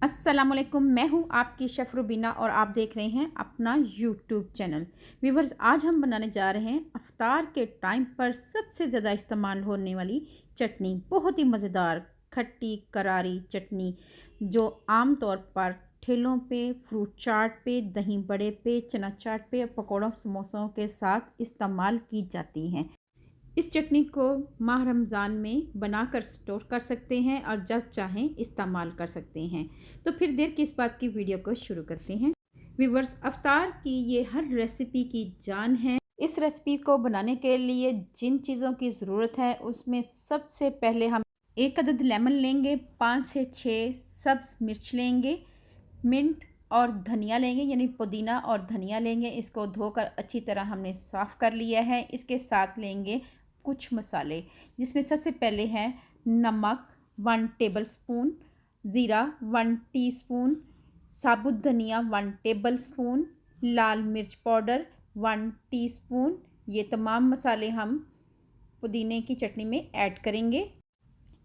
अस्सलामुअलैकुम, मैं हूँ आपकी शेफ़ रुबीना और आप देख रहे हैं अपना यूट्यूब चैनल। व्यूवर्स, आज हम बनाने जा रहे हैं इफ्तार के टाइम पर सबसे ज़्यादा इस्तेमाल होने वाली चटनी। बहुत ही मज़ेदार खट्टी करारी चटनी जो आम तौर पर ठेलों पे, फ्रूट चाट पे, दही बड़े पे, चना चाट पे, पकौड़ों समोसों के साथ इस्तेमाल की जाती हैं। इस चटनी को माह रमज़ान में बनाकर स्टोर कर सकते हैं और जब चाहें इस्तेमाल कर सकते हैं। तो फिर देर किस बात की, वीडियो को शुरू करते हैं। व्यूवर्स, अफ्तार की ये हर रेसिपी की जान है। इस रेसिपी को बनाने के लिए जिन चीज़ों की ज़रूरत है उसमें सबसे पहले हम एक अदद लेमन लेंगे, 5 से 6 सब्ज़ मिर्च लेंगे, मिंट और धनिया लेंगे, यानी पुदीना और धनिया लेंगे। इसको धोकर अच्छी तरह हमने साफ़ कर लिया है। इसके साथ लेंगे कुछ मसाले, जिसमें सबसे पहले हैं नमक 1 टेबलस्पून, ज़ीरा 1 टीस्पून, साबुत धनिया 1 टेबलस्पून, लाल मिर्च पाउडर 1 टीस्पून। ये तमाम मसाले हम पुदीने की चटनी में ऐड करेंगे।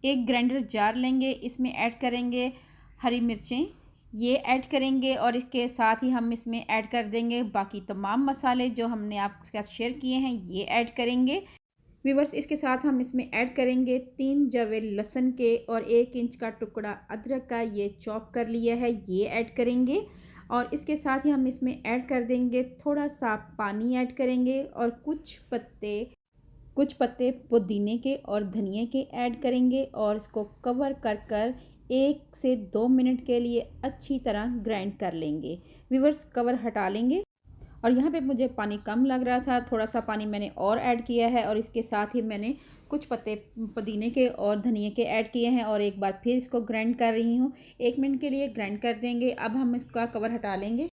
एक ग्राइंडर जार लेंगे, इसमें ऐड करेंगे हरी मिर्चें, ये ऐड करेंगे और इसके साथ ही हम इसमें ऐड कर देंगे बाकी तमाम मसाले जो हमने आपके साथ शेयर किए हैं, ये ऐड करेंगे। व्यूवर्स, इसके साथ हम इसमें ऐड करेंगे 3 जवे लहसुन के और 1 इंच का टुकड़ा अदरक का, ये चॉप कर लिया है, ये ऐड करेंगे। और इसके साथ ही हम इसमें ऐड कर देंगे थोड़ा सा पानी ऐड करेंगे और कुछ पत्ते पुदीने के और धनिए के ऐड करेंगे और इसको कवर कर कर 1 से 2 मिनट के लिए अच्छी तरह ग्राइंड कर लेंगे। व्यूवर्स, कवर हटा लेंगे और यहाँ पे मुझे पानी कम लग रहा था, थोड़ा सा पानी मैंने और ऐड किया है और इसके साथ ही मैंने कुछ पत्ते पुदीने के और धनिए के ऐड किए हैं और एक बार फिर इसको ग्राइंड कर रही हूँ। 1 मिनट के लिए ग्राइंड कर देंगे। अब हम इसका कवर हटा लेंगे।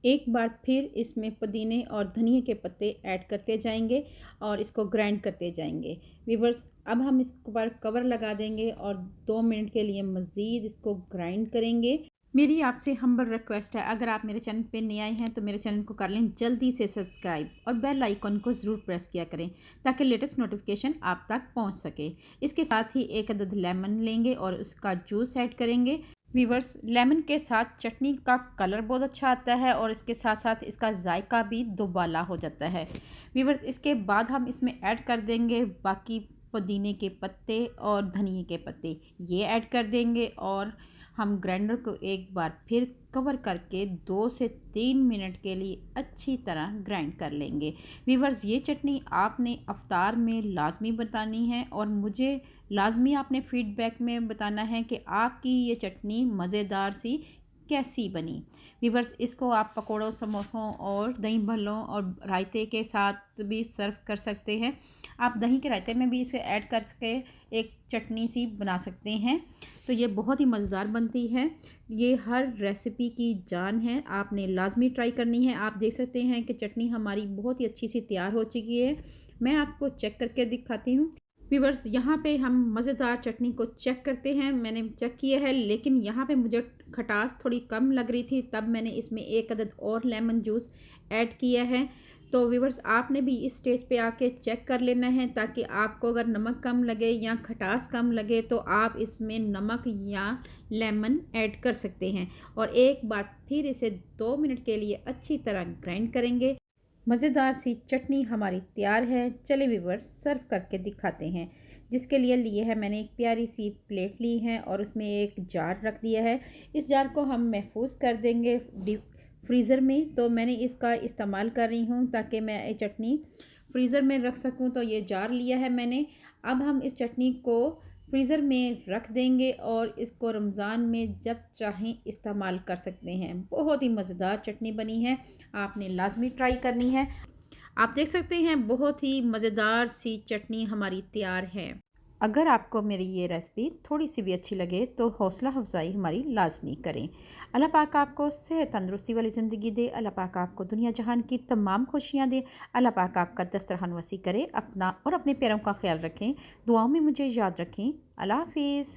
एक बार फिर इसमें पुदीने और धनिए के पत्ते ऐड करते जाएंगे और इसको ग्राइंड करते जाएंगे। व्यूवर्स, अब हम इस पर कवर लगा देंगे और 2 मिनट के लिए मज़ीद इसको ग्राइंड करेंगे। मेरी आपसे हम्बल रिक्वेस्ट है, अगर आप मेरे चैनल पे नए आए हैं तो मेरे चैनल को कर लें जल्दी से सब्सक्राइब और बेल आइकन को ज़रूर प्रेस किया करें ताकि लेटेस्ट नोटिफिकेशन आप तक पहुंच सके। इसके साथ ही एक अदद लेमन लेंगे और उसका जूस ऐड करेंगे। वीवर्स, लेमन के साथ चटनी का कलर बहुत अच्छा आता है और इसके साथ साथ इसका जायका भी दोबाला हो जाता है। वीवर्स, इसके बाद हम इसमें ऐड कर देंगे बाकी पुदीने के पत्ते और धनिए के पत्ते, ये ऐड कर देंगे और हम ग्राइंडर को एक बार फिर कवर करके 2 से 3 मिनट के लिए अच्छी तरह ग्राइंड कर लेंगे। वीवर्स, ये चटनी आपने अफ्तार में लाजमी बतानी है और मुझे लाजमी आपने फ़ीडबैक में बताना है कि आपकी ये चटनी मज़ेदार सी कैसी बनी। वीवर्स, इसको आप पकौड़ों, समोसों और दही भल्लों और रायते के साथ भी सर्व कर सकते हैं। आप दही के रायते में भी इसे ऐड करके एक चटनी सी बना सकते हैं। तो ये बहुत ही मज़ेदार बनती है। ये हर रेसिपी की जान है, आपने लाजमी ट्राई करनी है। आप देख सकते हैं कि चटनी हमारी बहुत ही अच्छी सी तैयार हो चुकी है। मैं आपको चेक करके दिखाती हूँ। व्यूवर्स, यहाँ पे हम मज़ेदार चटनी को चेक करते हैं। मैंने चेक किया है, लेकिन यहाँ पे मुझे खटास थोड़ी कम लग रही थी, तब मैंने इसमें एक अदद और लेमन जूस ऐड किया है। तो व्यूवर्स, आपने भी इस स्टेज पे आके चेक कर लेना है ताकि आपको अगर नमक कम लगे या खटास कम लगे तो आप इसमें नमक या लेमन ऐड कर सकते हैं। और एक बार फिर इसे 2 मिनट के लिए अच्छी तरह ग्राइंड करेंगे। मज़ेदार सी चटनी हमारी तैयार है। चले व्यूवर्स, सर्व करके दिखाते हैं। जिसके लिए है मैंने एक प्यारी सी प्लेट ली है और उसमें एक जार रख दिया है। इस जार को हम महफूज कर देंगे डीप फ्रीज़र में। तो मैंने इसका इस्तेमाल कर रही हूँ ताकि मैं ये चटनी फ्रीज़र में रख सकूँ, तो ये जार लिया है मैंने। अब हम इस चटनी को फ्रीज़र में रख देंगे और इसको रमज़ान में जब चाहें इस्तेमाल कर सकते हैं। बहुत ही मज़ेदार चटनी बनी है, आपने लाजमी ट्राई करनी है। आप देख सकते हैं बहुत ही मज़ेदार सी चटनी हमारी तैयार है। अगर आपको मेरी ये रेसिपी थोड़ी सी भी अच्छी लगे तो हौसला अफजाई हमारी लाजमी करें। अल्लाह पाक आपको सेहत तंदुरुस्ती वाली ज़िंदगी दे। अल्लाह पाक आपको दुनिया जहान की तमाम खुशियाँ दे। अल्लाह पाक आपका दस्तरखान वसी करे। अपना और अपने प्यारों का ख्याल रखें। दुआओं में मुझे याद रखें। अल्लाह हाफिज़।